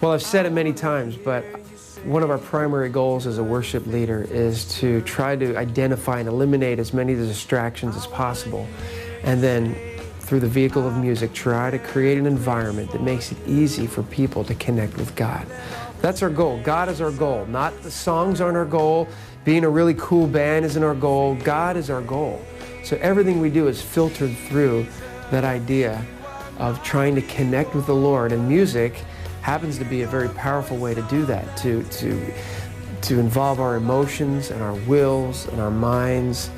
Well, I've said it many times, but one of our primary goals as a worship leader is to try to identify and eliminate as many of the distractions as possible, and then through the vehicle of music, try to create an environment that makes it easy for people to connect with God. That's our goal. God is our goal. Not the songs aren't our goal. Being a really cool band isn't our goal. God is our goal. So everything we do is filtered through that idea of trying to connect with the Lord, and music happens to be a very powerful way to do that, to involve our emotions and our wills and our minds.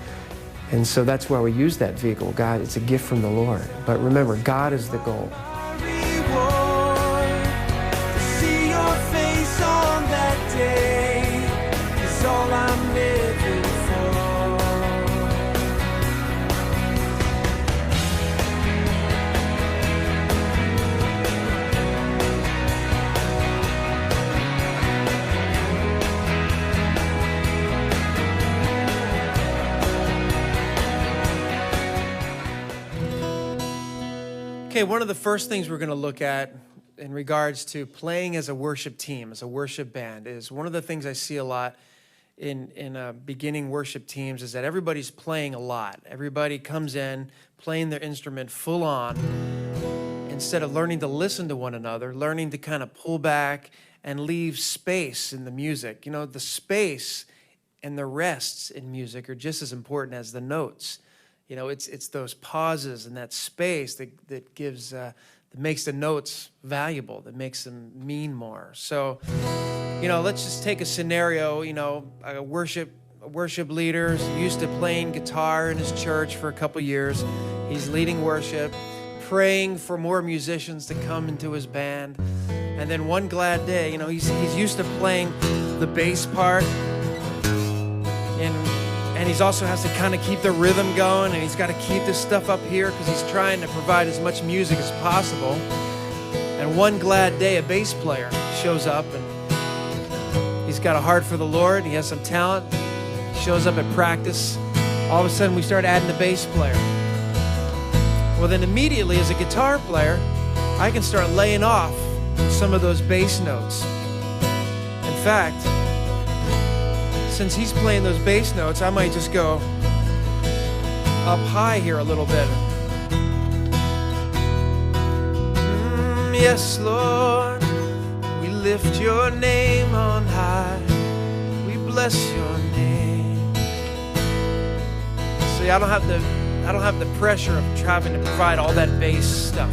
And so that's why we use that vehicle. God, it's a gift from the Lord. But remember, God is the goal. Okay, one of the first things we're going to look at in regards to playing as a worship team, as a worship band, is one of the things I see a lot in beginning worship teams is that everybody's playing a lot. Everybody comes in playing their instrument full on instead of learning to listen to one another, learning to kind of pull back and leave space in the music. You know, the space and the rests in music are just as important as the notes. You know, it's those pauses and that space that gives that makes the notes valuable, that makes them mean more. So, you know, let's just take a scenario. You know, a worship leader is used to playing guitar in his church for a couple years. He's leading worship, praying for more musicians to come into his band, and then one glad day, you know, he's used to playing the bass part, and he's also has to kind of keep the rhythm going, and he's got to keep this stuff up here because he's trying to provide as much music as possible. And one glad day, a bass player shows up, and he's got a heart for the Lord. He has some talent. He shows up at practice. All of a sudden, we start adding a bass player. Well, then immediately, as a guitar player, I can start laying off some of those bass notes. In fact, since he's playing those bass notes, I might just go up high here a little bit. Yes, Lord, we lift your name on high. We bless your name. See, I don't have the pressure of having to provide all that bass stuff.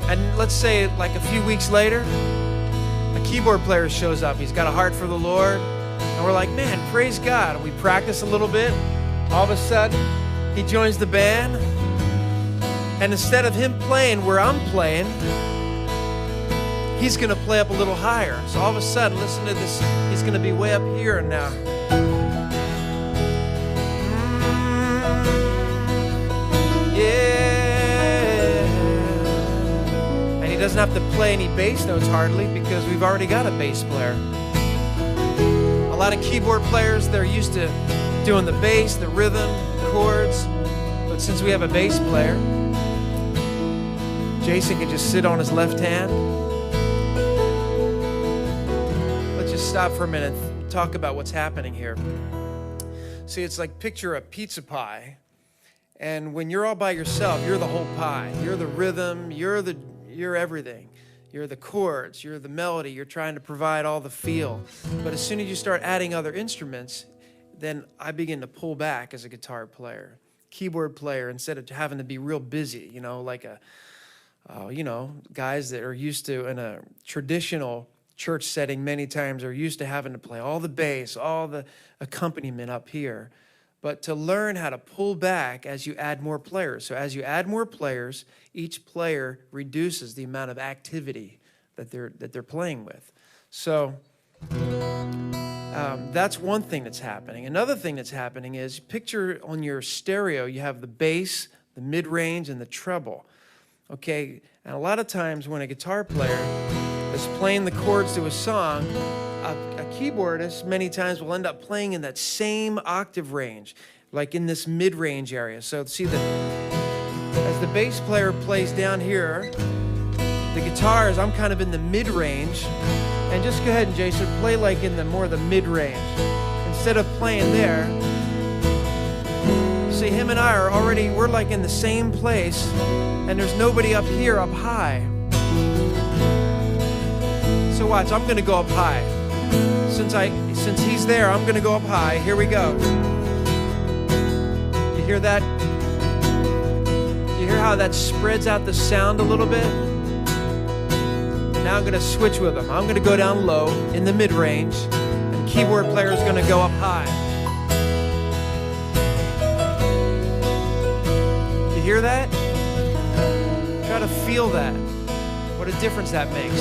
And let's say like a few weeks later, a keyboard player shows up. He's got a heart for the Lord. And we're like, man, praise God. And we practice a little bit. All of a sudden, he joins the band. And instead of him playing where I'm playing, he's going to play up a little higher. So all of a sudden, listen to this. He's going to be way up here now. Yeah. And he doesn't have to play any bass notes hardly because we've already got a bass player. A lot of keyboard players, they're used to doing the bass, the rhythm, the chords. But since we have a bass player, Jason can just sit on his left hand. Let's just stop for a minute and talk about what's happening here. See, it's like picture a pizza pie. And when you're all by yourself, you're the whole pie. You're the rhythm, you're everything. You're the chords, you're the melody, you're trying to provide all the feel. But as soon as you start adding other instruments, then I begin to pull back as a guitar player. Keyboard player, instead of having to be real busy, you know, like guys that are used to, in a traditional church setting many times, are used to having to play all the bass, all the accompaniment up here. But to learn how to pull back as you add more players. So as you add more players, each player reduces the amount of activity that they're playing with. So that's one thing that's happening. Another thing that's happening is, picture on your stereo, you have the bass, the mid-range, and the treble. Okay, and a lot of times when a guitar player is playing the chords to a song, a keyboardist many times will end up playing in that same octave range, like in this mid-range area. So see that as the bass player plays down here, the guitars, I'm kind of in the mid-range. And just go ahead and, Jason, play like in the more the mid-range. Instead of playing there. See, him and I are already, we're like in the same place, and there's nobody up here up high. So watch, I'm gonna go up high. Since he's there, I'm gonna go up high. Here we go. You hear that? You hear how that spreads out the sound a little bit? Now I'm gonna switch with him. I'm gonna go down low in the mid-range, and keyboard player is gonna go up high. You hear that? Try to feel that. What a difference that makes.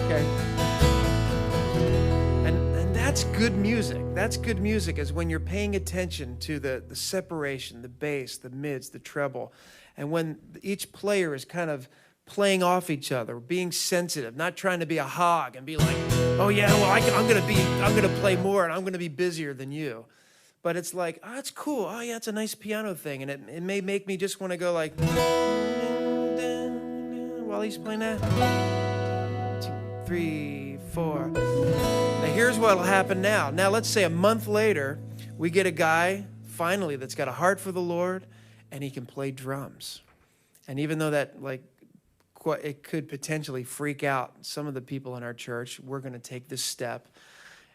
Okay. And that's good music. That's good music, is when you're paying attention to the separation, the bass, the mids, the treble, and when each player is kind of playing off each other, being sensitive, not trying to be a hog and be like, oh yeah, well I'm gonna play more and I'm gonna be busier than you. But it's like, oh, it's cool. Oh yeah, it's a nice piano thing, and it may make me just want to go like while he's playing that. 2, 3, 4. Now here's what'll happen now. Now let's say a month later, we get a guy finally that's got a heart for the Lord, and he can play drums. And even though that it could potentially freak out some of the people in our church, we're going to take this step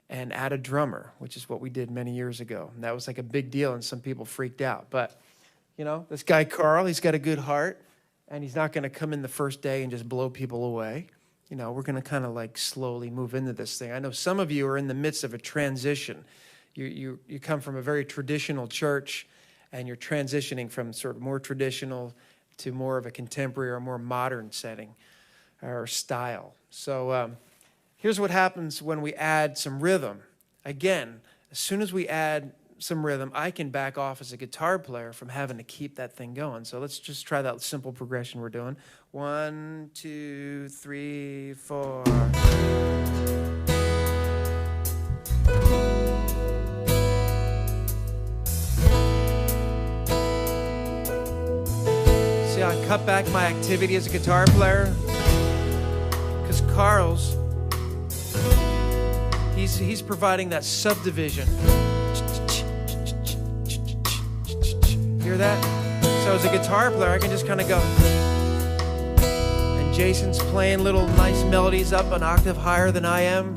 and add a drummer, which is what we did many years ago. And that was like a big deal, and some people freaked out. But, you know, this guy Carl, he's got a good heart, and he's not going to come in the first day and just blow people away. You know, we're going to kind of like slowly move into this thing. I know some of you are in the midst of a transition. You come from a very traditional church, and you're transitioning from sort of more traditional to more of a contemporary or more modern setting or style. So here's what happens when we add some rhythm. Again, as soon as we add some rhythm, I can back off as a guitar player from having to keep that thing going. So let's just try that simple progression we're doing. 1, 2, 3, 4. I cut back my activity as a guitar player because Carl's he's providing that subdivision. Hear that? So as a guitar player, I can just kind of go. And Jason's playing little nice melodies up an octave higher than I am.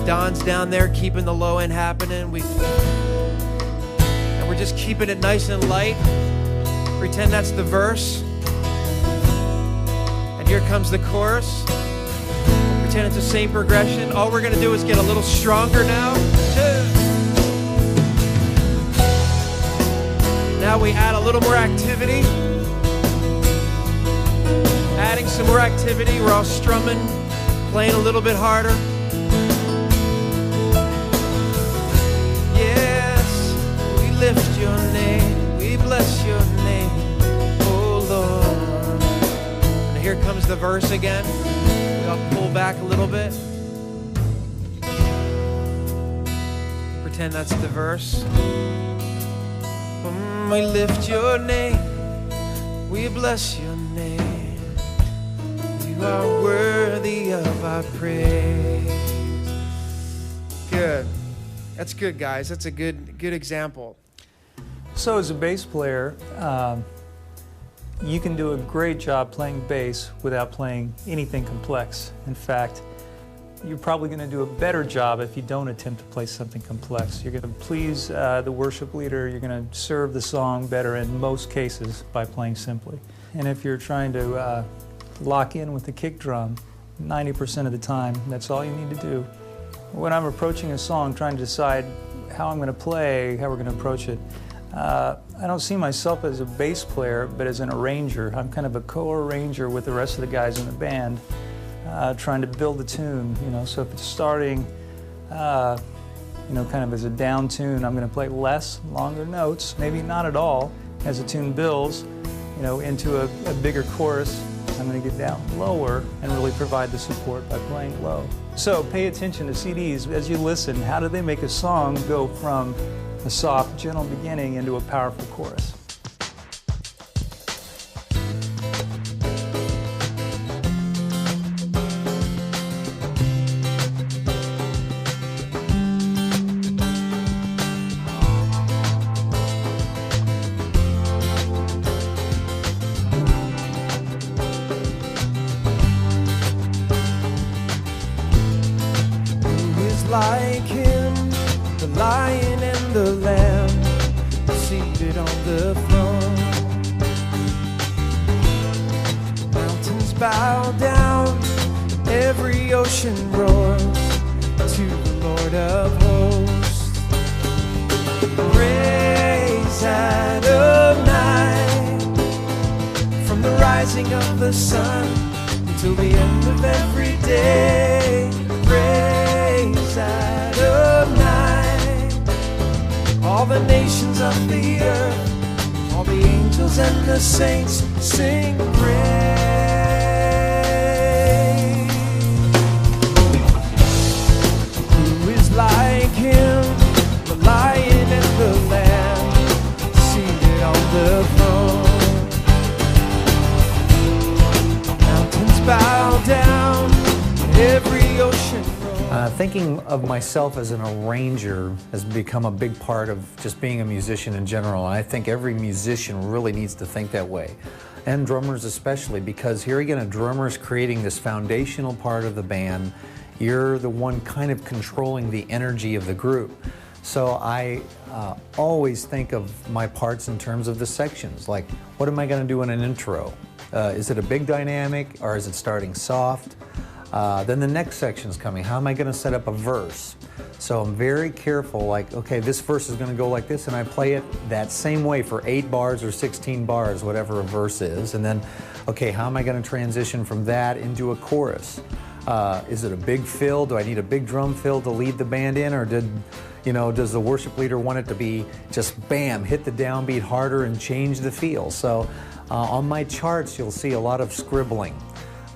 Don's down there keeping the low end happening. And we're just keeping it nice and light. Pretend that's the verse. And here comes the chorus. Pretend it's the same progression. All we're going to do is get a little stronger now. 2. Now we add a little more activity. Adding some more activity. We're all strumming, playing a little bit harder. Yes, we lift your name. We bless your name, oh Lord. And here comes the verse again. I'll pull back a little bit. Pretend that's the verse. We lift your name. We bless your name. You are worthy of our praise. Good. That's good, guys. That's a good example. So as a bass player, you can do a great job playing bass without playing anything complex. In fact, you're probably going to do a better job if you don't attempt to play something complex. You're going to please the worship leader, you're going to serve the song better in most cases by playing simply. And if you're trying to lock in with the kick drum, 90% of the time, that's all you need to do. When I'm approaching a song, trying to decide how I'm going to play, how we're going to approach it, I don't see myself as a bass player, but as an arranger. I'm kind of a co-arranger with the rest of the guys in the band, trying to build a tune. You know, so if it's starting, you know, kind of as a down tune, I'm going to play less, longer notes, maybe not at all. As the tune builds, you know, into a bigger chorus, I'm going to get down lower and really provide the support by playing low. So pay attention to CDs as you listen. How do they make a song go from a soft, gentle beginning into a powerful chorus? like him, the lion and the lamb, seated on the throne. Mountains bow down, every ocean roars to the Lord of hosts. Praise Adonai, from the rising of the sun until the end of every day. Praise Adonai, all the nations of the earth, all the angels and the saints sing praise. Who is like him, the lion and the lamb, seated on the throne? Mountains bow down, every ocean roars. Thinking of myself as an arranger has become a big part of just being a musician in general, and I think every musician really needs to think that way, and drummers especially, because here again a drummer is creating this foundational part of the band. You're the one kind of controlling the energy of the group. So I always think of my parts in terms of the sections, like what am I going to do in an intro? Is it a big dynamic or is it starting soft? Then the next section's coming. How am I going to set up a verse? So I'm very careful, like, okay, this verse is going to go like this, and I play it that same way for 8 bars or 16 bars, whatever a verse is. And then, okay, how am I going to transition from that into a chorus? Is it a big fill? Do I need a big drum fill to lead the band in, or does the worship leader want it to be just bam, hit the downbeat harder and change the feel? So on my charts, you'll see a lot of scribbling.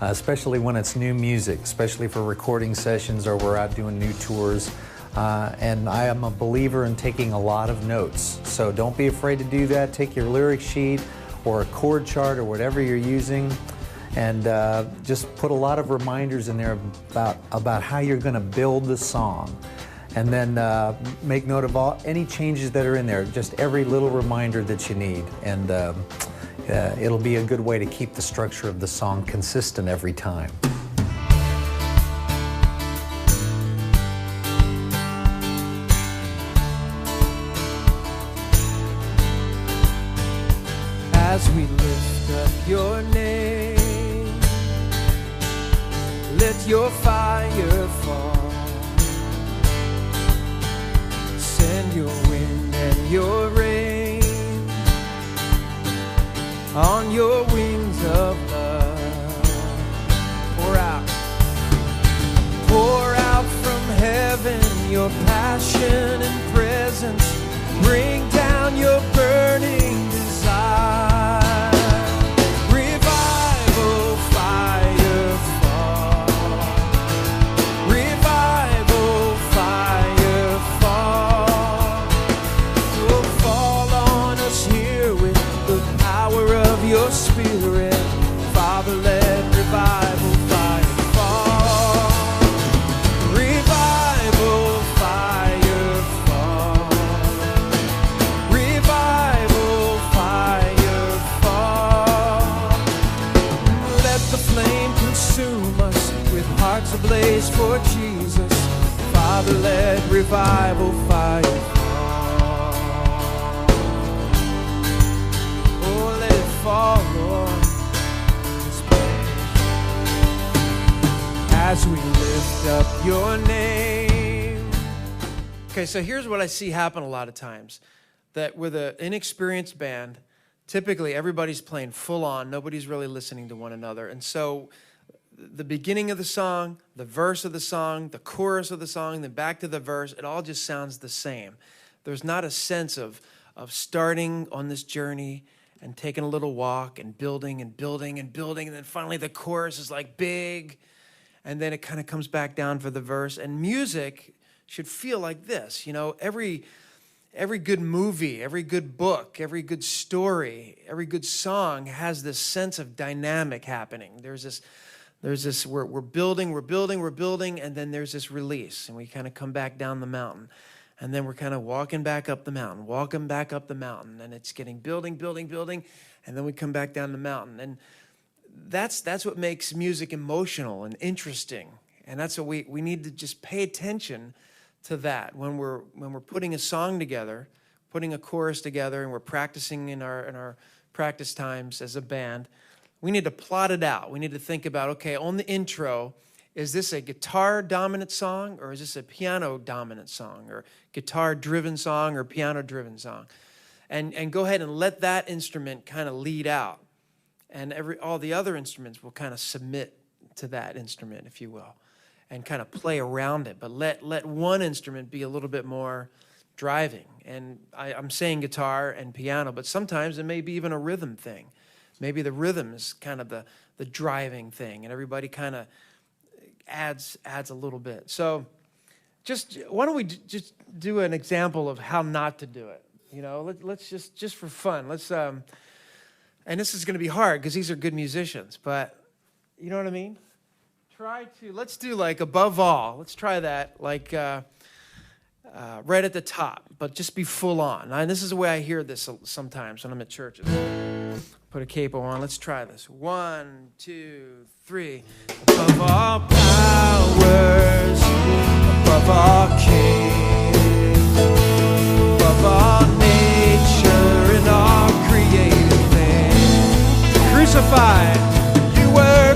Especially when it's new music, especially for recording sessions or we're out doing new tours. And I am a believer in taking a lot of notes. So don't be afraid to do that. Take your lyric sheet or a chord chart or whatever you're using, and just put a lot of reminders in there about how you're going to build the song. And then make note of any changes that are in there, just every little reminder that you need. And it'll be a good way to keep the structure of the song consistent every time. As we lift up your name, let your fire fall. Send your wind and your rain on your wings of love. Pour out from heaven your passion and presence. Bring down your burning desire. Revival fire fall. Revival fire fall. Oh, fall on us here with the power of your spirit. Father, let revival fire fall. Revival fire fall. Revival fire fall. Let the flame consume us with hearts ablaze for Jesus. Father, let revival fire fall. Oh, let it fall, Lord, this place, as we lift up your name. Okay, so here's what I see happen a lot of times. That with an inexperienced band, typically everybody's playing full on, nobody's really listening to one another. And so the beginning of the song, the verse of the song, the chorus of the song, then back to the verse, it all just sounds the same. There's not a sense of starting on this journey and taking a little walk and building and building and building, and then finally the chorus is like big, and then it kind of comes back down for the verse. And music should feel like this. You know, every good movie, every good book, every good story, every good song has this sense of dynamic happening. There's this, we're building, and then there's this release, and we kind of come back down the mountain. And then we're kind of walking back up the mountain, and it's getting building, and then we come back down the mountain. And that's what makes music emotional and interesting. And that's what we need to just pay attention to that when we're putting a song together, putting a chorus together, and we're practicing in our practice times as a band. We need to plot it out. We need to think about, okay, on the intro, is this a guitar-dominant song, or is this a piano-dominant song, or guitar-driven song, or piano-driven song? And go ahead and let that instrument kind of lead out. And all the other instruments will kind of submit to that instrument, if you will, and kind of play around it. But let one instrument be a little bit more driving. And I'm saying guitar and piano, but sometimes it may be even a rhythm thing. Maybe the rhythm is kind of the driving thing, and everybody kind of adds a little bit. So why don't we just do an example of how not to do it? You know, let's just for fun. And this is going to be hard because these are good musicians, but you know what I mean? Let's do like Above All. Let's try that like right at the top, but just be full on. And this is the way I hear this sometimes when I'm at churches. Put a capo on. Let's try this. 1, 2, 3. Above all powers, above all kings, above all nature and all created things. Crucified, you were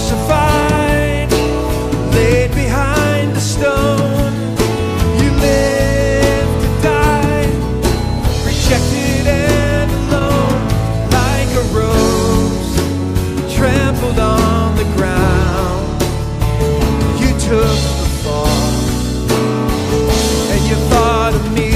crucified, laid behind the stone. You lived to die, rejected and alone, like a rose trampled on the ground. You took the fall, and you thought of me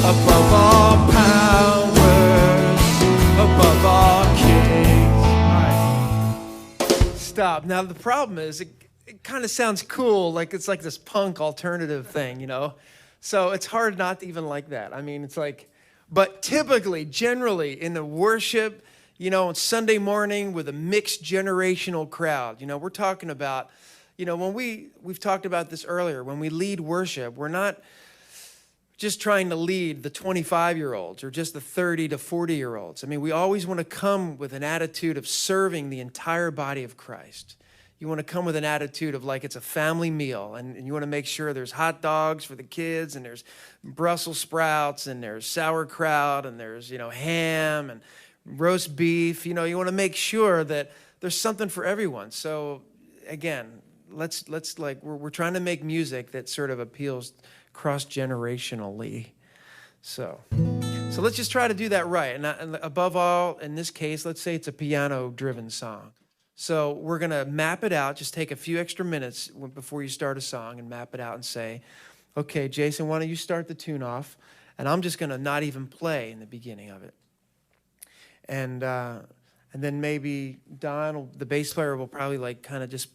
above all powers, above all kings. All right. Stop. Now the problem is it kind of sounds cool, like it's like this punk alternative thing, you know? So it's hard not to even like that. I mean, it's like, but typically, generally, in the worship, you know, on Sunday morning with a mixed generational crowd, you know, we're talking about, you know, when we've talked about this earlier, when we lead worship, we're not just trying to lead the 25-year-olds or just the 30 to 40-year-olds. I mean, we always want to come with an attitude of serving the entire body of Christ. You want to come with an attitude of like it's a family meal, and you want to make sure there's hot dogs for the kids, and there's Brussels sprouts, and there's sauerkraut, and there's, you know, ham and roast beef. You know, you want to make sure that there's something for everyone. So again, let's like we're trying to make music that sort of appeals cross-generationally. So let's just try to do that right. And above all, in this case, let's say it's a piano-driven song. So we're going to map it out. Just take a few extra minutes before you start a song and map it out and say, okay, Jason, why don't you start the tune off? And I'm just going to not even play in the beginning of it. And then maybe Don, the bass player, will probably like kind of just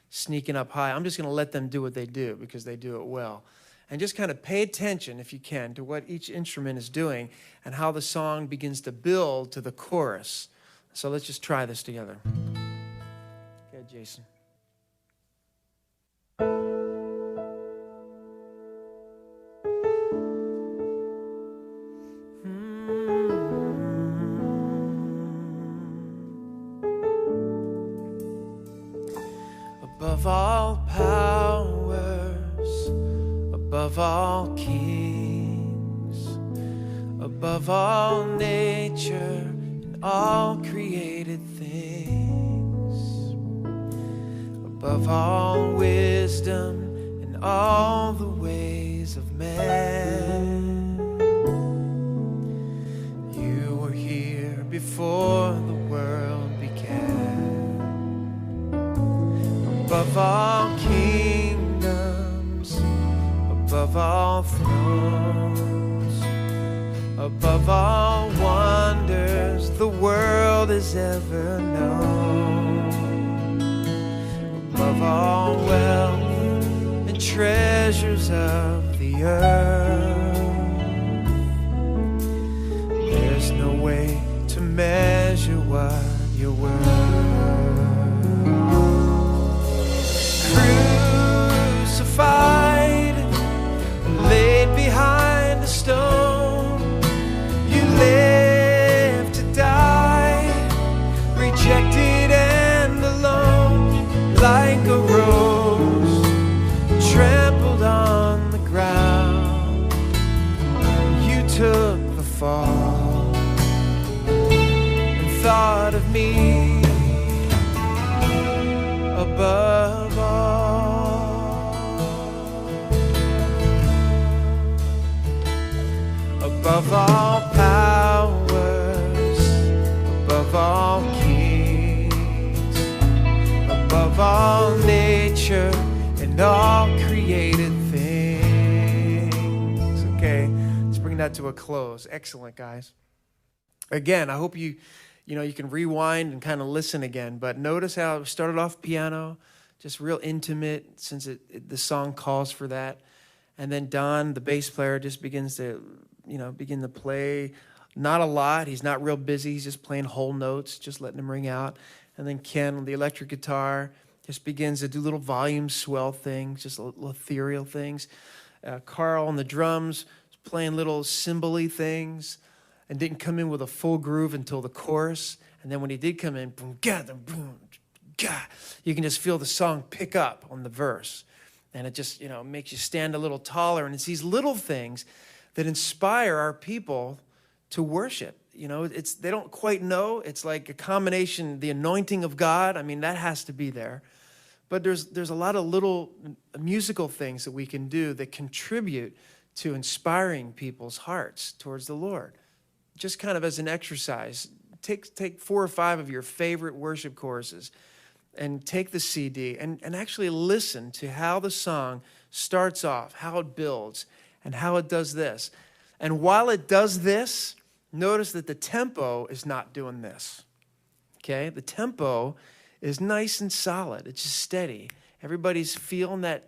sneaking up high. I'm just going to let them do what they do because they do it well. And just kind of pay attention, if you can, to what each instrument is doing and how the song begins to build to the chorus. So let's just try this together. Okay, Jason. Above all powers, above all kings, above all nature and all created things, above all wisdom and all the ways of man. You were here before the world began. Above all kingdoms, above all thrones, above all wonders the world has ever known, above all wealth and treasures of the earth, there's no way to measure what you're worth. Crucified, laid behind the stone, above all powers, above all kings, above all nature and all created things. Okay, let's bring that to a close. Excellent, guys. Again, I hope you can rewind and kind of listen again, but notice how it started off piano, just real intimate, since the song calls for that. And then Don, the bass player, just begin to play. Not a lot. He's not real busy. He's just playing whole notes, just letting them ring out. And then Ken on the electric guitar just begins to do little volume swell things, just little ethereal things. Carl on the drums was playing little cymbal-y things and didn't come in with a full groove until the chorus. And then when he did come in, boom, ga, boom, ga, you can just feel the song pick up on the verse. And it just, makes you stand a little taller. And it's these little things that inspire our people to worship. They don't quite know. It's like a combination, the anointing of God. I mean, that has to be there. But there's a lot of little musical things that we can do that contribute to inspiring people's hearts towards the Lord. Just kind of as an exercise, take 4 or 5 of your favorite worship choruses and take the CD and actually listen to how the song starts off, how it builds, and how it does this. And while it does this, notice that the tempo is not doing this, okay? The tempo is nice and solid. It's just steady. Everybody's feeling the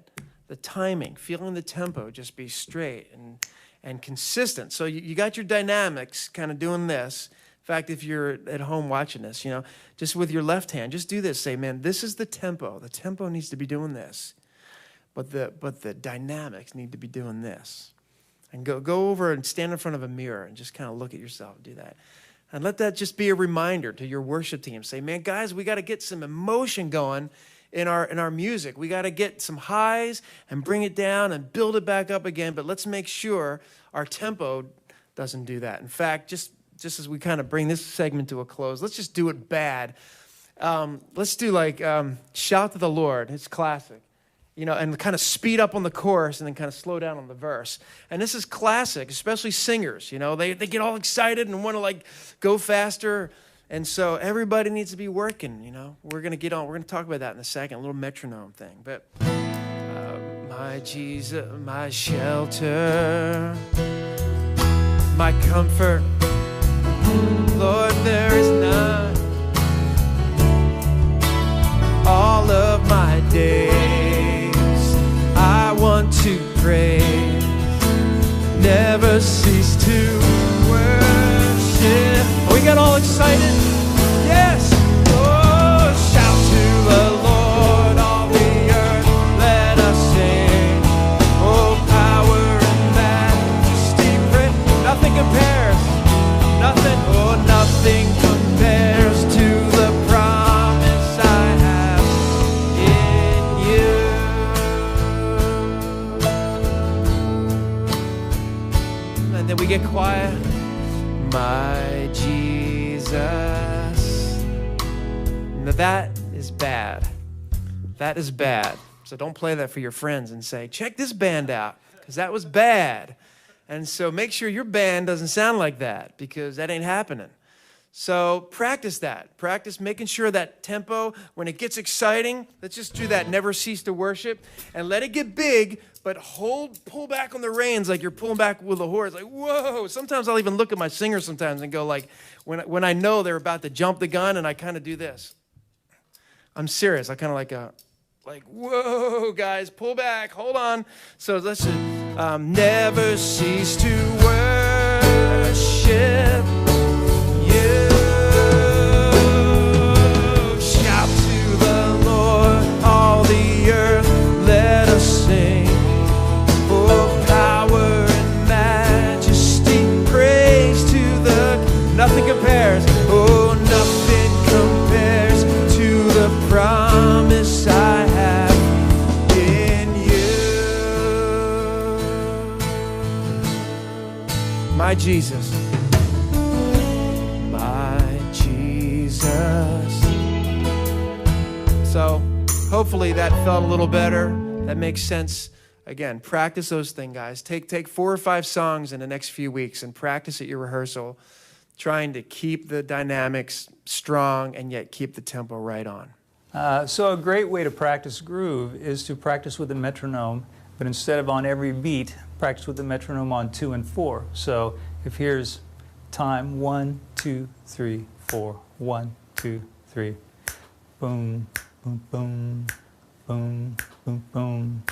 timing, feeling the tempo just be straight and consistent. So you got your dynamics kind of doing this. In fact, if you're at home watching this, just with your left hand, just do this. Say, man, this is the tempo. The tempo needs to be doing this. But the dynamics need to be doing this. And go over and stand in front of a mirror and just kind of look at yourself and do that. And let that just be a reminder to your worship team. Say, man, guys, we got to get some emotion going in our music. We got to get some highs and bring it down and build it back up again. But let's make sure our tempo doesn't do that. In fact, just as we kind of bring this segment to a close, let's just do it bad. Let's do Shout to the Lord. It's classic. And kind of speed up on the chorus and then kind of slow down on the verse. And this is classic, especially singers. They get all excited and want to go faster. And so everybody needs to be working, We're going to get on. We're going to talk about that in a second, a little metronome thing. But my Jesus, my shelter, my comfort, Lord, there is none. All of my days I want to praise, never cease to worship. We got all excited? Yes! Oh, shout to the Lord, all the earth, let us sing. Oh, power and majesty, nothing compares. Nothing, oh, nothing compares to the promise I have in you. And then we get quiet. My Jesus. Now that is bad. That is bad. So don't play that for your friends and say, check this band out, because that was bad. And so make sure your band doesn't sound like that, because that ain't happening. So practice that. Practice making sure that tempo, when it gets exciting, let's just do that. Never cease to worship. And let it get big, but pull back on the reins like you're pulling back with a horse. Like, whoa. Sometimes I'll even look at my singers sometimes and go when I know they're about to jump the gun, and I kind of do this. I'm serious. I kind of like, whoa, guys, pull back, hold on. So let's just, never cease to worship you. Shout to the Lord, all the earth, let us sing. Oh, power and majesty, praise to nothing compares. Oh, nothing compares to the promise I have in you. My Jesus. My Jesus. So hopefully that felt a little better. That makes sense again, practice those things, guys. Take 4 or 5 songs in the next few weeks and practice at your rehearsal, trying to keep the dynamics strong and yet keep the tempo right on. So a great way to practice groove is to practice with a metronome, but instead of on every beat, practice with the metronome on 2 and 4. So if here's time 1, 2, 3, 4, 1, 2, 3, boom, boom, boom, boom, boom, boom,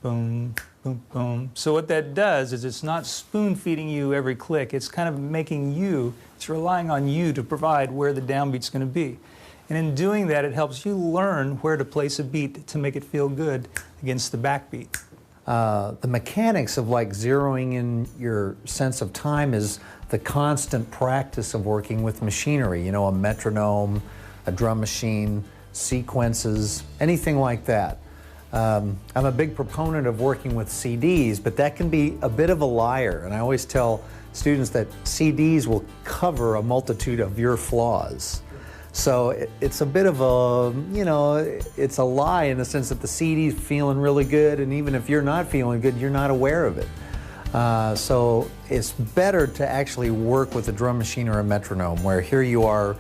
boom, boom, boom. So what that does is it's not spoon feeding you every click. It's kind of making you, it's relying on you to provide where the downbeat's going to be. And in doing that, it helps you learn where to place a beat to make it feel good against the backbeat. The mechanics of like zeroing in your sense of time is the constant practice of working with machinery, you know, a metronome, a drum machine, sequences, anything like that. I'm a big proponent of working with CDs, but that can be a bit of a liar. And I always tell students that CDs will cover a multitude of your flaws. So it's a bit of a, you know, it's a lie in the sense that the CD's feeling really good, and even if you're not feeling good, you're not aware of it. So it's better to actually work with a drum machine or a metronome, where here you are,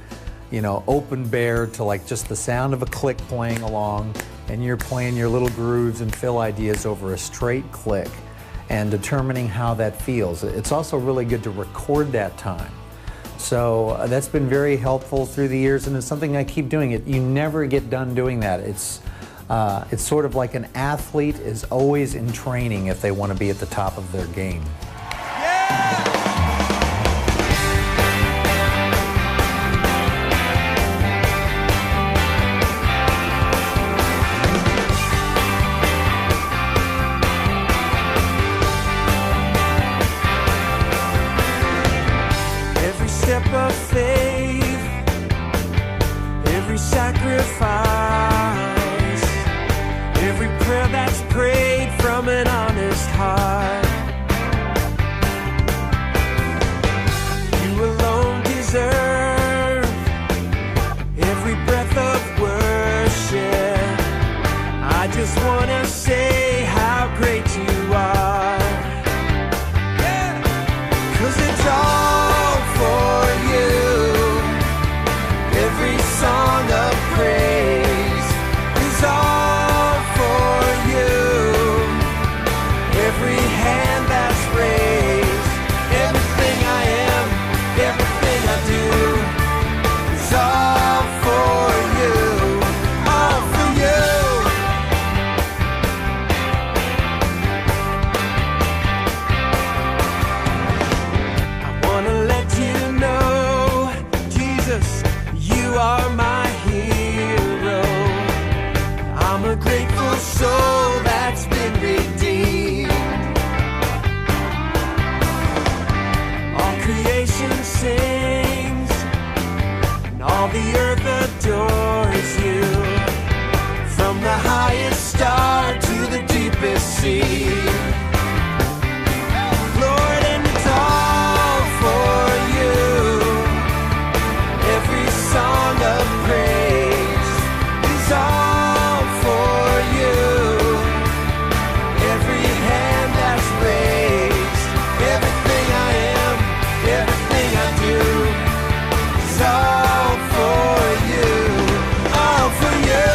you know, open bare to like just the sound of a click playing along, and you're playing your little grooves and fill ideas over a straight click and determining how that feels. It's also really good to record that time. So that's been very helpful through the years, and it's something I keep doing. You never get done doing that. It's sort of like an athlete is always in training if they want to be at the top of their game. Step of faith, every sacrifice, every prayer that's prayed from an honest heart. You alone deserve every breath of worship. I just want to say how great you are. 'Cause it's all for you. Every song of praise is all for you. Every hand that's raised, everything I am, everything I do is all for you, all for you. I wanna let you know, Jesus, you are my hero. I'm a grateful soul that's been redeemed. All creation sings, and all the earth adores you. From the highest star to the deepest sea. Lord, and it's all for you. Every song of praise is all for you. Every hand that's raised, everything I am, everything I do is all for you, all for you.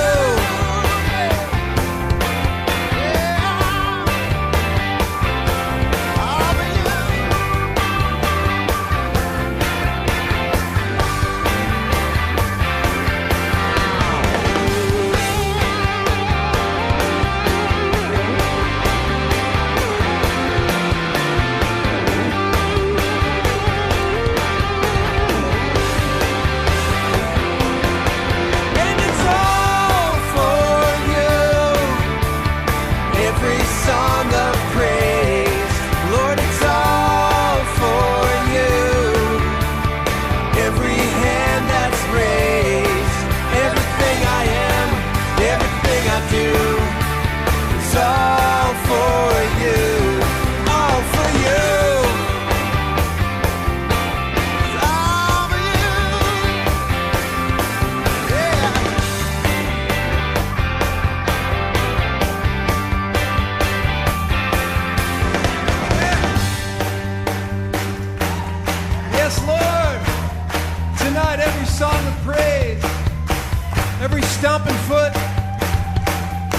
right, every song of praise, every stomping foot,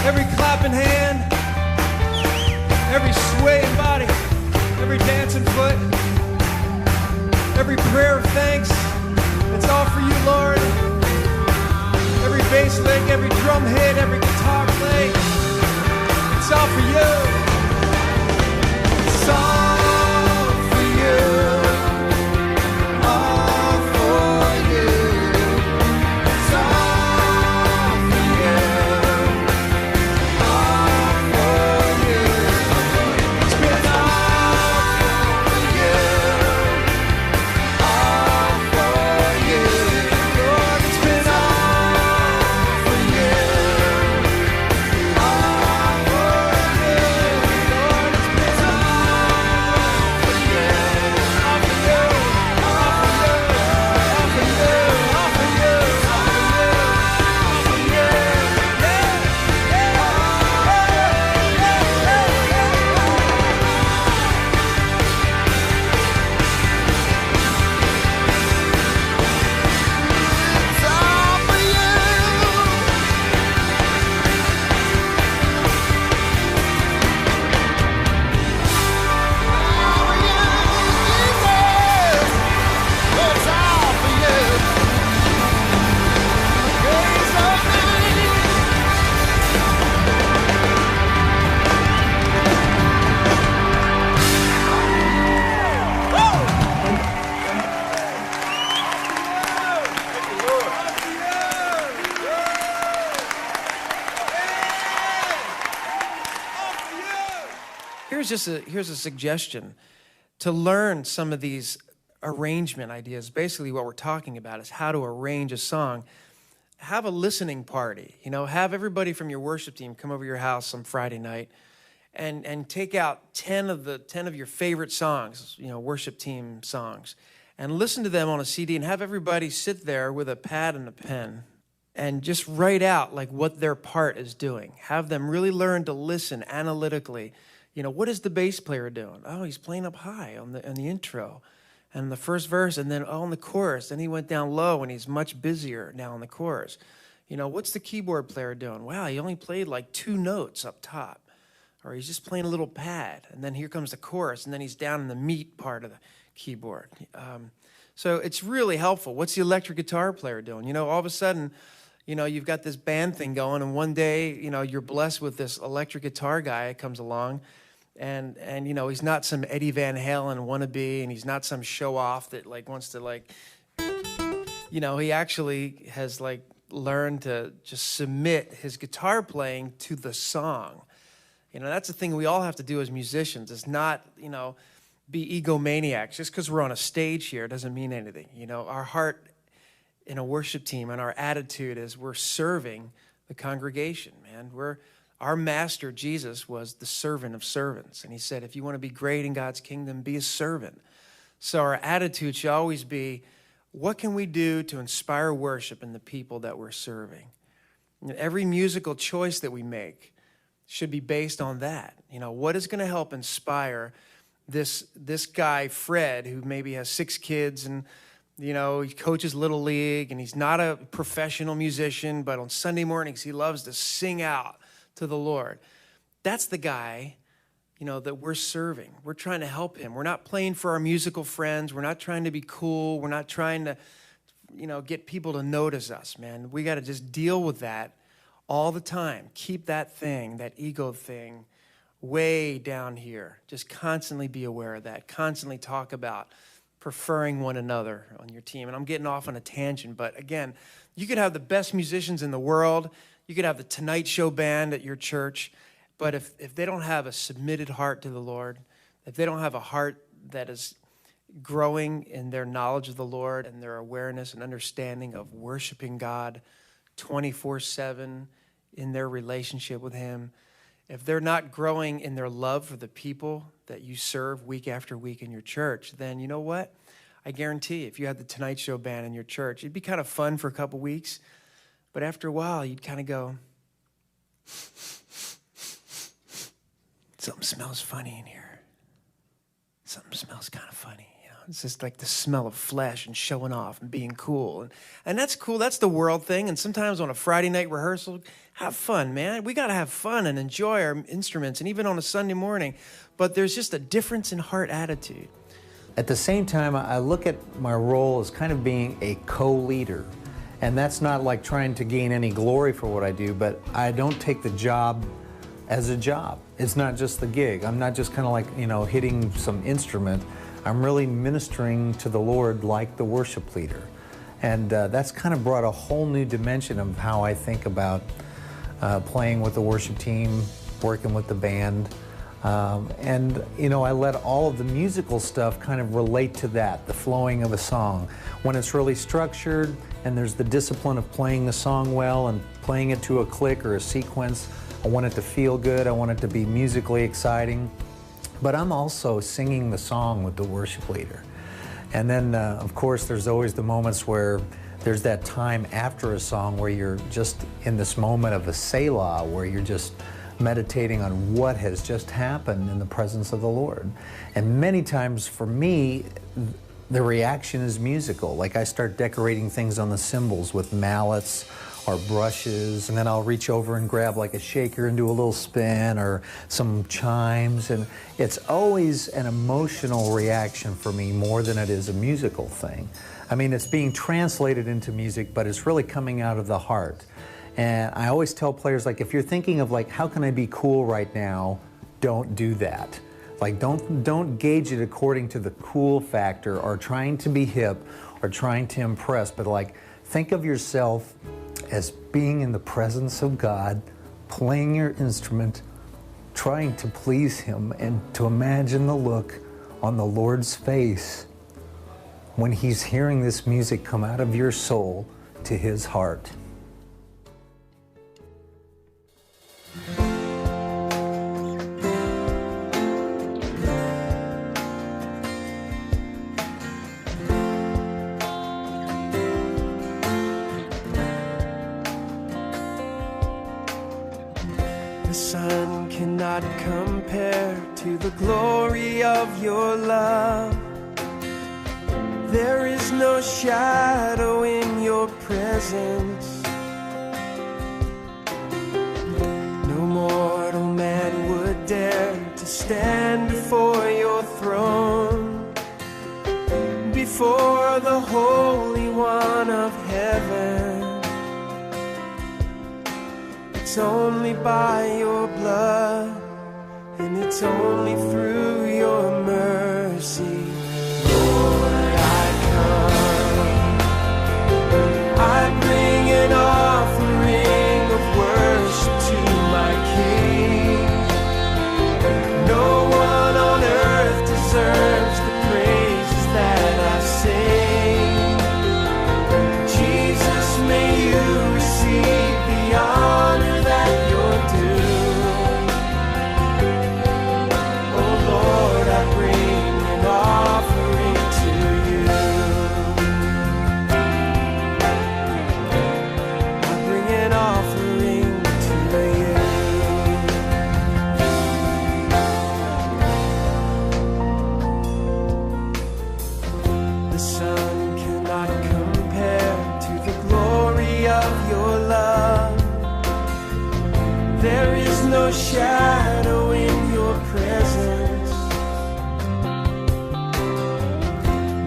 every clapping hand, every swaying body, every dancing foot, every prayer of thanks, it's all for you, Lord. Every bass lick, every drum hit, every guitar play, it's all for you. It's all for you. All for you. It's all for you. All for you. It's been all for you. All for you. Lord, it's been all for you. All for you. Lord, it's been all for you. All for you. All for you. All for you. All for you. All for you. It's all for you. It's all for you. Praise your name. Here's a suggestion to learn some of these arrangement ideas. Basically, what we're talking about is how to arrange a song. Have a listening party. Have everybody from your worship team come over to your house on Friday night, and take out 10 of your favorite songs, worship team songs, and listen to them on a CD, and have everybody sit there with a pad and a pen and just write out like what their part is doing. Have them really learn to listen analytically. What is the bass player doing? Oh, he's playing up high on the intro and the first verse, and then on the chorus. Then he went down low, and he's much busier now in the chorus. What's the keyboard player doing? Wow, he only played like 2 notes up top, or he's just playing a little pad, and then here comes the chorus, and then he's down in the meat part of the keyboard. So it's really helpful. What's the electric guitar player doing? All of a sudden, you've got this band thing going, and one day, you're blessed with this electric guitar guy that comes along, and he's not some Eddie Van Halen wannabe, and he's not some show off that wants to he actually has learned to just submit his guitar playing to the song. That's the thing we all have to do as musicians, is not be egomaniacs. Just because we're on a stage here doesn't mean anything. Our heart in a worship team and our attitude is we're serving the congregation, man. Our master, Jesus, was the servant of servants. And he said, if you want to be great in God's kingdom, be a servant. So our attitude should always be, what can we do to inspire worship in the people that we're serving? And every musical choice that we make should be based on that. What is going to help inspire this guy, Fred, who maybe has 6 kids, and he coaches Little League, and he's not a professional musician, but on Sunday mornings he loves to sing out to the Lord. That's the guy, that we're serving. We're trying to help him. We're not playing for our musical friends. We're not trying to be cool. We're not trying to, get people to notice us, man. We got to just deal with that all the time. Keep that thing, that ego thing, way down here. Just constantly be aware of that. Constantly talk about preferring one another on your team. And I'm getting off on a tangent, but again, you could have the best musicians in the world. You could have the Tonight Show band at your church, but if they don't have a submitted heart to the Lord, if they don't have a heart that is growing in their knowledge of the Lord and their awareness and understanding of worshiping God 24/7 in their relationship with him, if they're not growing in their love for the people that you serve week after week in your church, then you know what? I guarantee if you had the Tonight Show band in your church, it'd be kind of fun for a couple weeks. But after a while, you'd kind of go, something smells funny in here. Something smells kind of funny, it's just like the smell of flesh and showing off and being cool. And that's cool. That's the world thing. And sometimes on a Friday night rehearsal, have fun, man. We got to have fun and enjoy our instruments, and even on a Sunday morning. But there's just a difference in heart attitude. At the same time, I look at my role as kind of being a co-leader. And that's not like trying to gain any glory for what I do, but I don't take the job as a job. It's not just the gig. I'm not just kind of like, hitting some instrument. I'm really ministering to the Lord like the worship leader. And that's kind of brought a whole new dimension of how I think about playing with the worship team, working with the band. I let all of the musical stuff kind of relate to that, the flowing of a song. When it's really structured and there's the discipline of playing the song well and playing it to a click or a sequence, I want it to feel good, I want it to be musically exciting. But I'm also singing the song with the worship leader. And then, of course, there's always the moments where there's that time after a song where you're just in this moment of a Selah, where you're just meditating on what has just happened in the presence of the Lord. And many times for me, the reaction is musical. Like I start decorating things on the cymbals with mallets or brushes, and then I'll reach over and grab like a shaker and do a little spin or some chimes. And it's always an emotional reaction for me more than it is a musical thing. I mean, it's being translated into music, but it's really coming out of the heart. And I always tell players, like, if you're thinking of like, how can I be cool right now? Don't do that. Like, don't gauge it according to the cool factor or trying to be hip or trying to impress, but like, think of yourself as being in the presence of God, playing your instrument, trying to please Him, and to imagine the look on the Lord's face when He's hearing this music come out of your soul to His heart. The sun cannot compare to the glory of your love. There is no shadow in your presence. No mortal man would dare to stand before your throne, before the Holy One of heaven. It's only by your blood, and it's only through your mercy. Lord, I come. I bring an offering of worship to my King. No one on earth deserves the praises that I sing. Jesus, may you receive the honor shadow in your presence.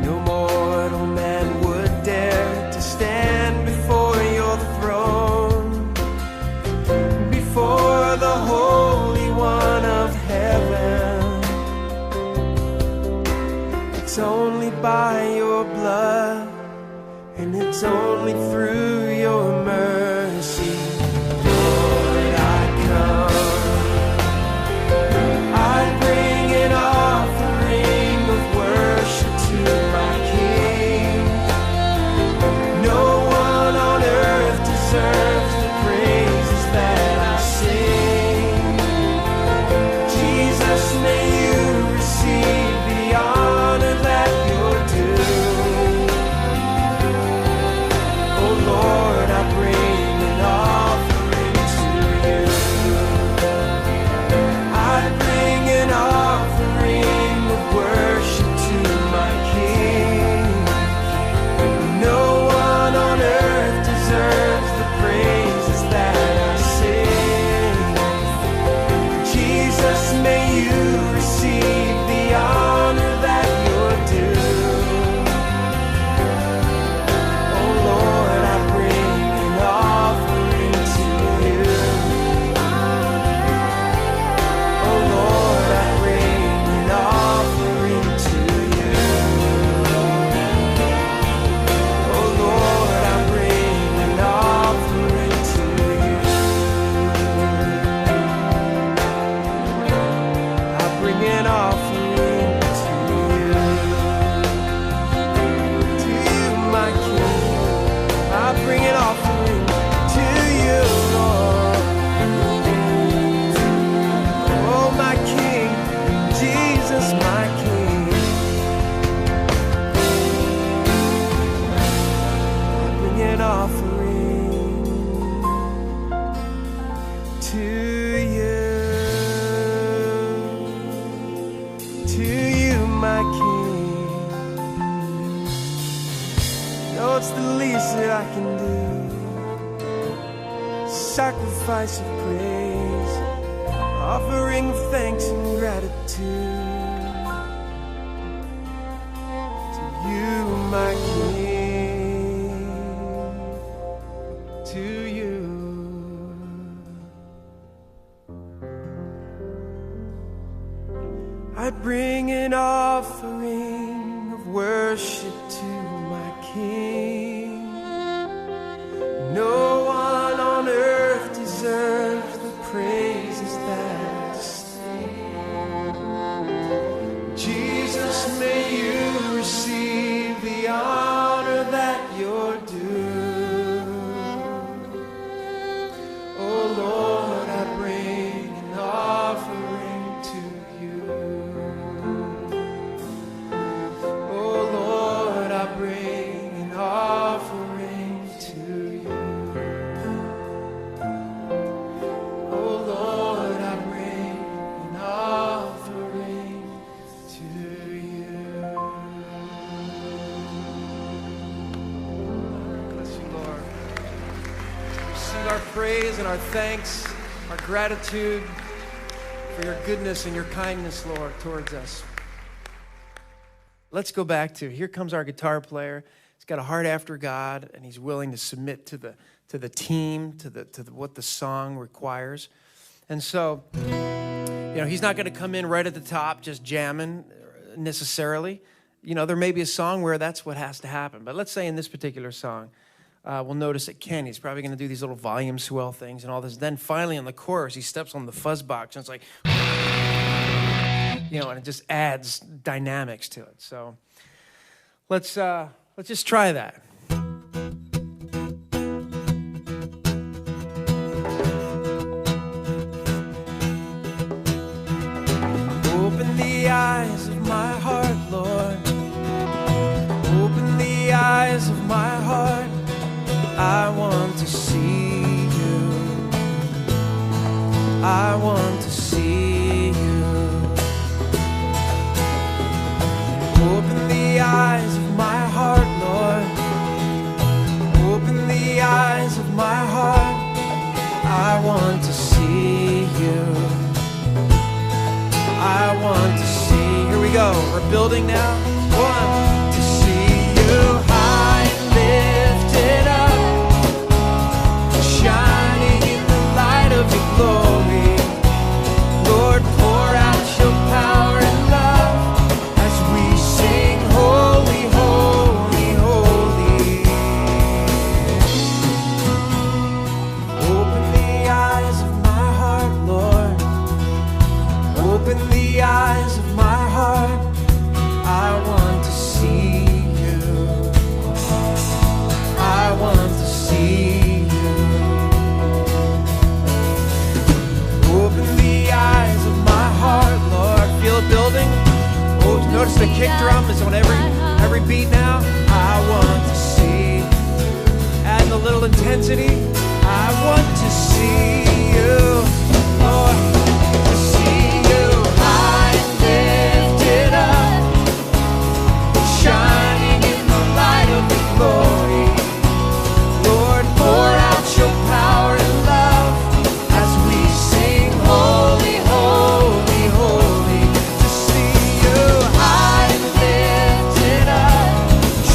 No mortal man would dare to stand before your throne, before the Holy One of heaven. It's only by your blood, and it's only through your mercy. My King. know it's the least that I can do. Sacrifice of praise, offering of thanks and gratitude to you, my King, to you. I bring an offering of worship to my King. No one on earth deserves the praises that I sing. Jesus, may you receive the honor that you're due. Oh Lord, I bring an offering to you. Oh Lord, I bring an offering to you. Oh Lord, I bring an offering to you. Bless you, Lord. Receive our praise and our thanks, our gratitude for your goodness and your kindness, Lord, towards us. Let's go back to, here comes our guitar player. He's got a heart after God, and he's willing to submit to the team, to what the song requires. And so, he's not going to come in right at the top just jamming necessarily. There may be a song where that's what has to happen. But let's say in this particular song, we'll notice that Kenny's probably going to do these little volume swell things and all this. Then finally in the chorus, he steps on the fuzz box, and it's like, and it just adds dynamics to it. So let's just try that. Open the eyes of my heart, Lord. Open the eyes of my heart. I want to see you. I want to see you. Open the eyes of my heart, Lord. Open the eyes of my heart. I want to see you. I want to see. Here we go. We're building now. One, to see you high and lifted up, shining in the light of your glory. Lord, pour out your power and love as we sing, holy, holy, holy. Open the eyes of my heart, Lord. Open the eyes of my heart. I want to see you. I want to see you. Open the eyes of my heart, Lord. Feel it building. Oh, notice the kick drum is on every beat now. I want to see. Add a little intensity. I want to see you, Lord. To see you high and lifted up, shining in the light of your glory. Lord, pour out your power and love as we sing, holy, holy, holy. To see you high and lifted up,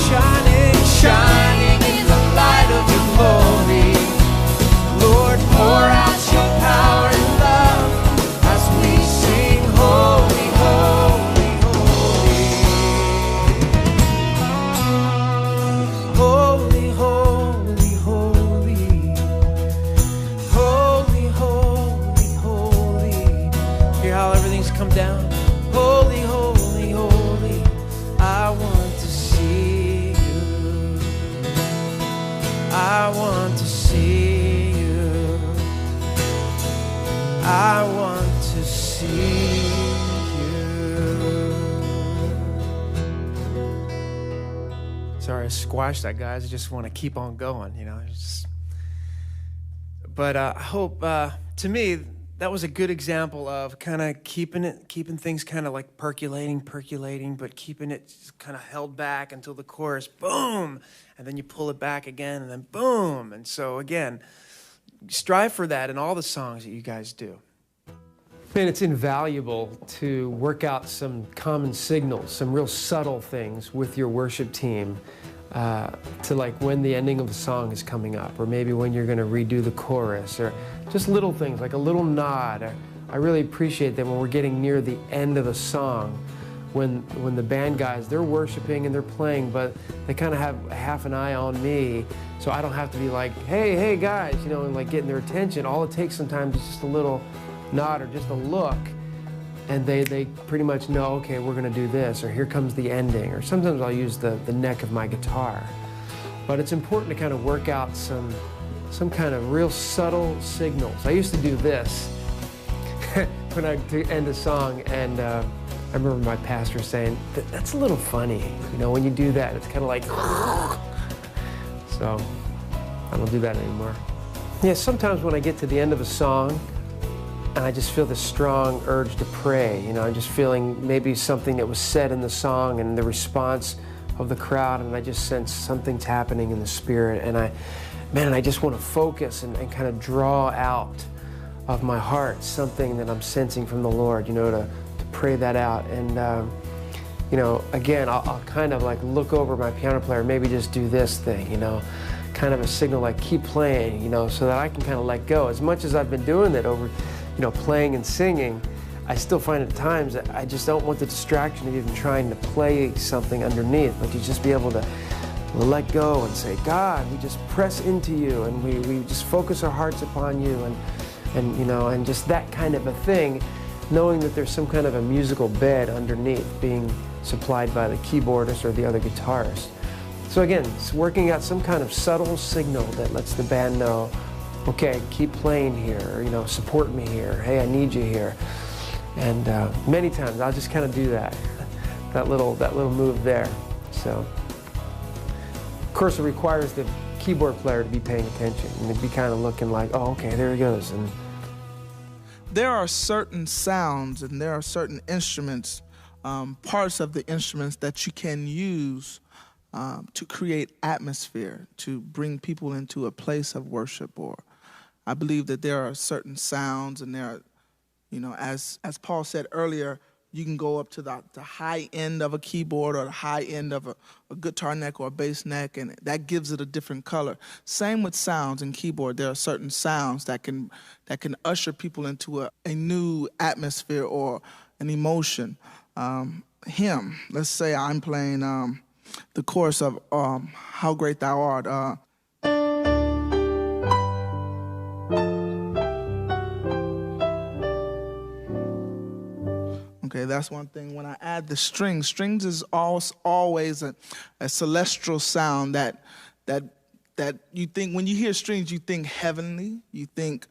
shining, shining in the light of your glory. Lord, pour out your power and love as we sing, holy, holy, holy. Holy, holy, holy. Holy, holy, holy. Hear how everything's come down? Holy, holy, holy. I want to see you. I want to see you. I want to see you. Sorry, I squashed that, guys. I just want to keep on going, But I hope, to me, that was a good example of kind of keeping things kind of like percolating, but keeping it kind of held back until the chorus, boom, and then you pull it back again, and then boom. And so again, strive for that in all the songs that you guys do. Man, it's invaluable to work out some common signals, some real subtle things with your worship team to like when the ending of the song is coming up, or maybe when you're going to redo the chorus, or just little things like a little nod. I really appreciate that when we're getting near the end of the song, when the band guys, they're worshiping and they're playing, but they kind of have half an eye on me, so I don't have to be like, hey guys, you know, and like getting their attention. All it takes sometimes is just a little nod or just a look, and they pretty much know, okay, we're going to do this, or here comes the ending, or sometimes I'll use the neck of my guitar. But it's important to kind of work out some kind of real subtle signals. I used to do this when I end a song, and I remember my pastor saying, that's a little funny, you know, when you do that, it's kind of like, so I don't do that anymore. Yeah, sometimes when I get to the end of a song, and I just feel this strong urge to pray. You know, I'm just feeling maybe something that was said in the song and the response of the crowd, and I just sense something's happening in the spirit. And I just want to focus and kind of draw out of my heart something that I'm sensing from the Lord, you know, to pray that out. And, you know, again, I'll kind of like look over my piano player, maybe just do this thing, you know, kind of a signal like keep playing, you know, so that I can kind of let go. As much as I've been doing that over, you know, playing and singing, I still find at times that I just don't want the distraction of even trying to play something underneath, but to just be able to let go and say, God, we just press into you, and we just focus our hearts upon you, and you know, and just that kind of a thing, knowing that there's some kind of a musical bed underneath being supplied by the keyboardist or the other guitarist. So again, it's working out some kind of subtle signal that lets the band know, okay, keep playing here, or, you know, support me here, hey, I need you here. And many times I'll just kind of do that, that little move there. So, of course, it requires the keyboard player to be paying attention and to be kind of looking like, oh, okay, there he goes. And there are certain sounds and there are certain instruments, parts of the instruments that you can use to create atmosphere, to bring people into a place of worship. Or I believe that there are certain sounds, and there are, you know, as Paul said earlier, you can go up to the high end of a keyboard or the high end of a guitar neck or a bass neck, and that gives it a different color. Same with sounds and keyboard. There are certain sounds that can usher people into a new atmosphere or an emotion. Hymn. Let's say I'm playing the chorus of How Great Thou Art. Okay, that's one thing. When I add the strings is always a celestial sound that you think, when you hear strings, you think heavenly, you think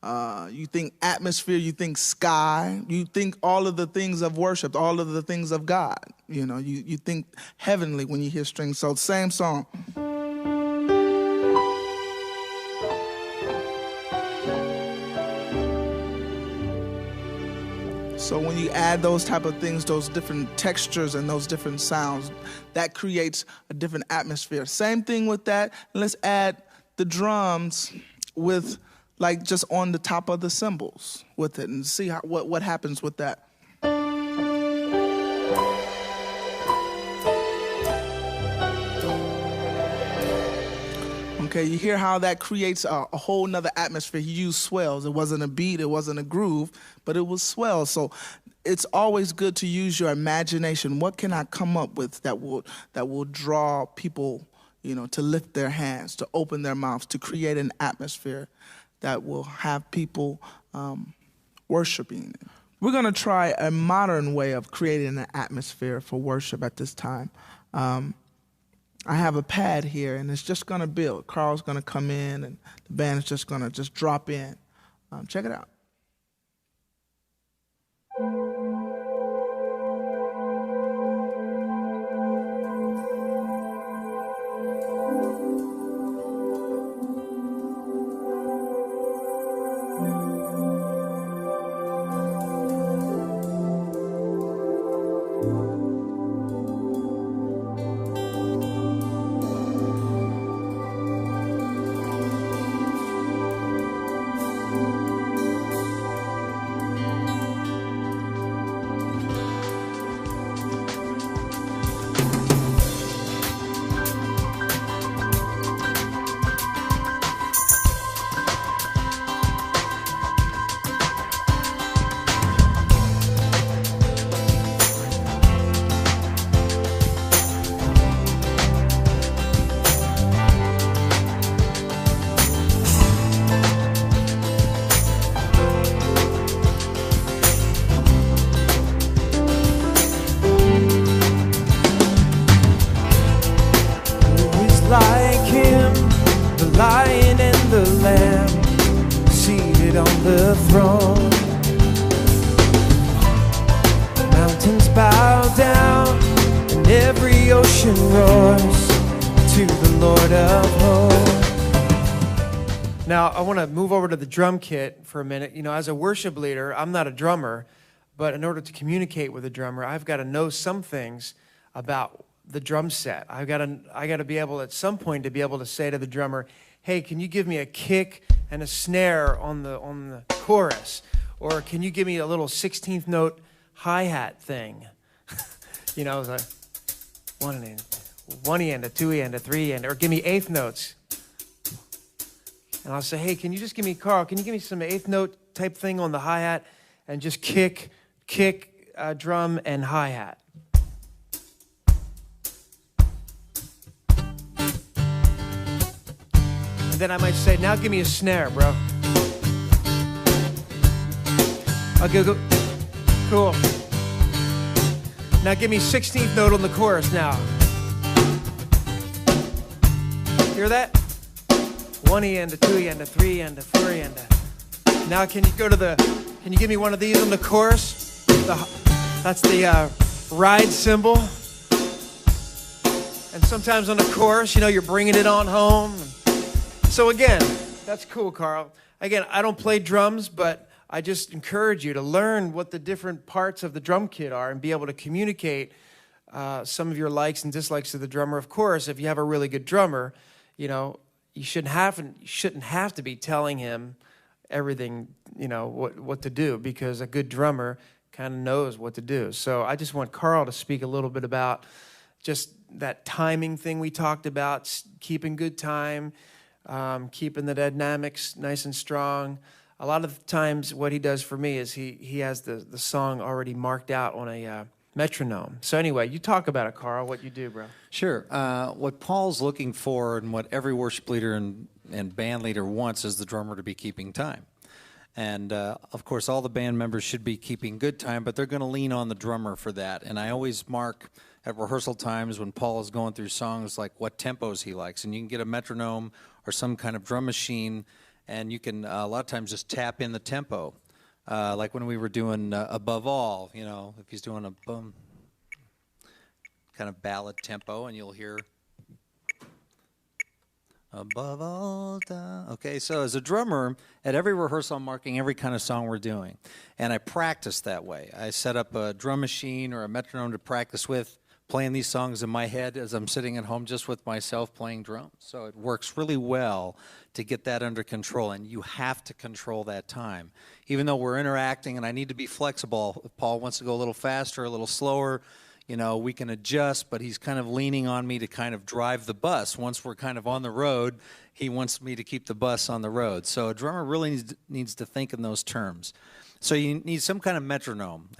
atmosphere, you think sky, you think all of the things of worship, all of the things of God. You know, you think heavenly when you hear strings. So same song. So when you add those type of things, those different textures and those different sounds, that creates a different atmosphere. Same thing with that. Let's add the drums with, like, just on the top of the cymbals with it, and see what happens with that. Okay, you hear how that creates a whole nother atmosphere. He used swells. It wasn't a beat, it wasn't a groove, but it was swells. So it's always good to use your imagination. What can I come up with that will draw people, you know, to lift their hands, to open their mouths, to create an atmosphere that will have people worshiping. We're going to try a modern way of creating an atmosphere for worship at this time. I have a pad here, and it's just going to build. Carl's going to come in, and the band is just going to just drop in. Check it out. like him, the lion and the lamb, seated on the throne. Mountains bow down and every ocean roars to the Lord of hosts. Now, I want to move over to the drum kit for a minute. You know, as a worship leader, I'm not a drummer, but in order to communicate with a drummer, I've got to know some things about the drum set. I got to be able at some point to be able to say to the drummer, "Hey, can you give me a kick and a snare on the chorus? Or can you give me a little 16th note hi-hat thing?" You know, like one and a two and a three and, or give me eighth notes. And I'll say, "Hey, can you just give me, Carl, can you give me some eighth note type thing on the hi-hat and just kick, drum and hi-hat?" And then I might say, "Now give me a snare, bro." Okay, go. Cool. Now give me 16th note on the chorus now. Hear that? 1 and a 2 and a 3 and a 4 and a. Now can you give me one of these on the chorus? That's the ride cymbal. And sometimes on the chorus, you know, you're bringing it on home. So again, that's cool, Carl. Again, I don't play drums, but I just encourage you to learn what the different parts of the drum kit are and be able to communicate some of your likes and dislikes to the drummer. Of course, if you have a really good drummer, you know, you shouldn't have to be telling him everything, you know, what to do, because a good drummer kind of knows what to do. So I just want Carl to speak a little bit about just that timing thing we talked about, keeping good time, keeping the dynamics nice and strong. A lot of times what he does for me is he has the song already marked out on a metronome. So anyway, you talk about it, Carl, what you do, bro. Sure. What Paul's looking for and what every worship leader and band leader wants is the drummer to be keeping time. And, of course, all the band members should be keeping good time, but they're going to lean on the drummer for that. And I always mark at rehearsal times when Paul is going through songs like what tempos he likes. And you can get a metronome or some kind of drum machine, and you can a lot of times just tap in the tempo. Like when we were doing Above All, you know, if he's doing a boom, kind of ballad tempo, and you'll hear above all down. Okay, so as a drummer, at every rehearsal, I'm marking every kind of song we're doing. And I practice that way. I set up a drum machine or a metronome to practice with, playing these songs in my head as I'm sitting at home just with myself playing drums. So it works really well to get that under control, and you have to control that time. Even though we're interacting and I need to be flexible, if Paul wants to go a little faster, a little slower, you know, we can adjust, but he's kind of leaning on me to kind of drive the bus. Once we're kind of on the road, he wants me to keep the bus on the road. So a drummer really needs to think in those terms. So you need some kind of metronome.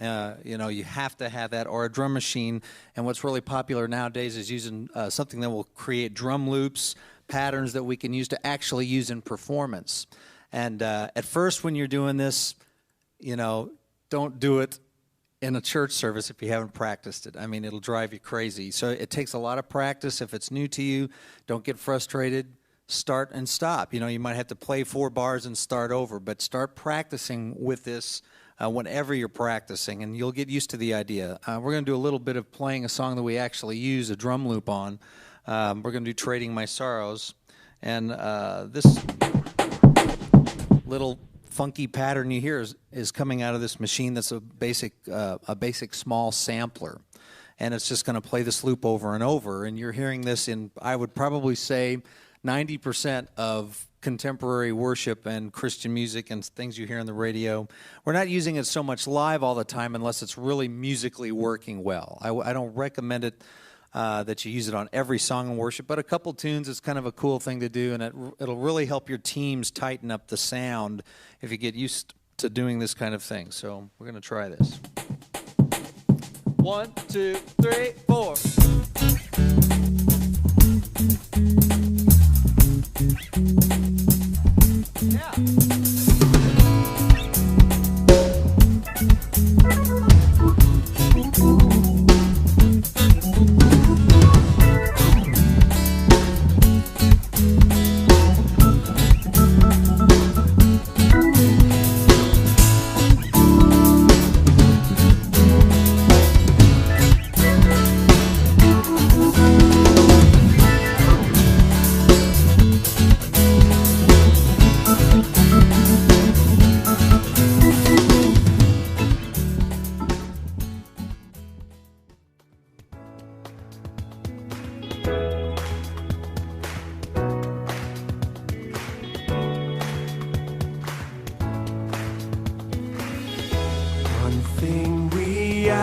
You know, you have to have that, or a drum machine. And what's really popular nowadays is using something that will create drum loops, patterns that we can use to actually use in performance. And at first when you're doing this, you know, don't do it in a church service if you haven't practiced it. I mean, it'll drive you crazy. So it takes a lot of practice. If it's new to you, don't get frustrated. Start and stop. You know, you might have to play 4 bars and start over, but start practicing with this whenever you're practicing, and you'll get used to the idea. We're going to do a little bit of playing a song that we actually use a drum loop on. We're going to do Trading My Sorrows, and this little funky pattern you hear is coming out of this machine that's a basic small sampler. And it's just going to play this loop over and over, and you're hearing this in, I would probably say, 90% of contemporary worship and Christian music and things you hear on the radio. We're not using it so much live all the time unless it's really musically working well. I don't recommend it that you use it on every song in worship, but a couple tunes is kind of a cool thing to do, and it'll really help your teams tighten up the sound if you get used to doing this kind of thing. So we're going to try this. 1, 2, 3, 4. Yeah.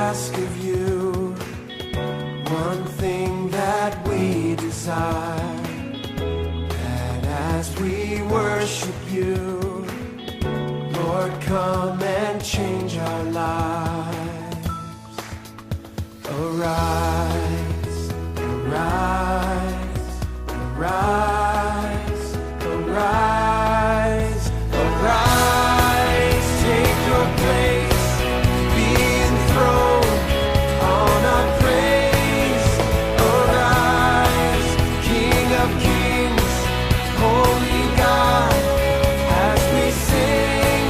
ask of you, one thing that we desire, that as we worship you, Lord, come and change our lives. Arise, arise, arise, arise, arise, take your place, be enthroned on our praise. Arise, King of kings, holy God, as we sing.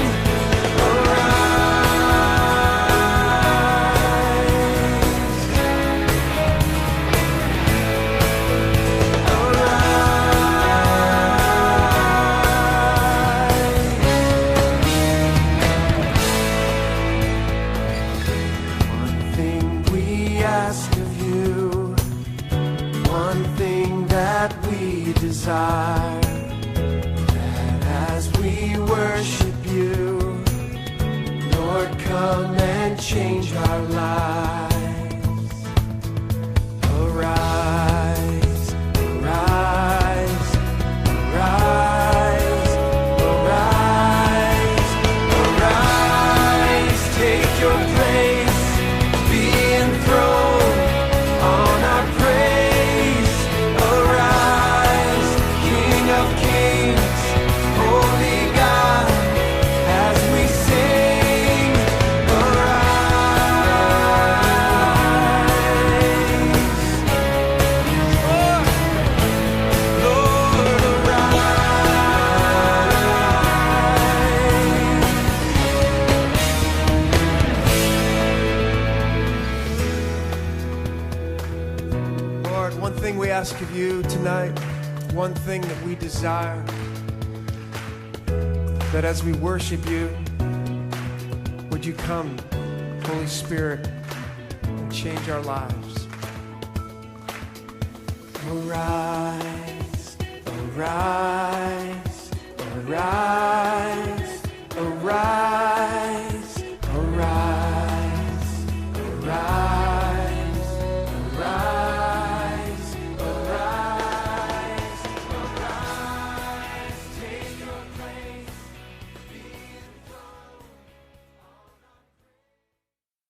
One thing we ask of you, one thing that we desire, that as we worship you, Lord, come and change our lives. Arise, arise, arise, arise, arise, take your place, be enthroned on our praise. Arise, King of kings, holy God, as we sing. Arise, Lord, arise. Lord, one thing we ask of you tonight, one thing that we desire, that as we worship you, would you come, Holy Spirit, and change our lives. Arise, arise, arise.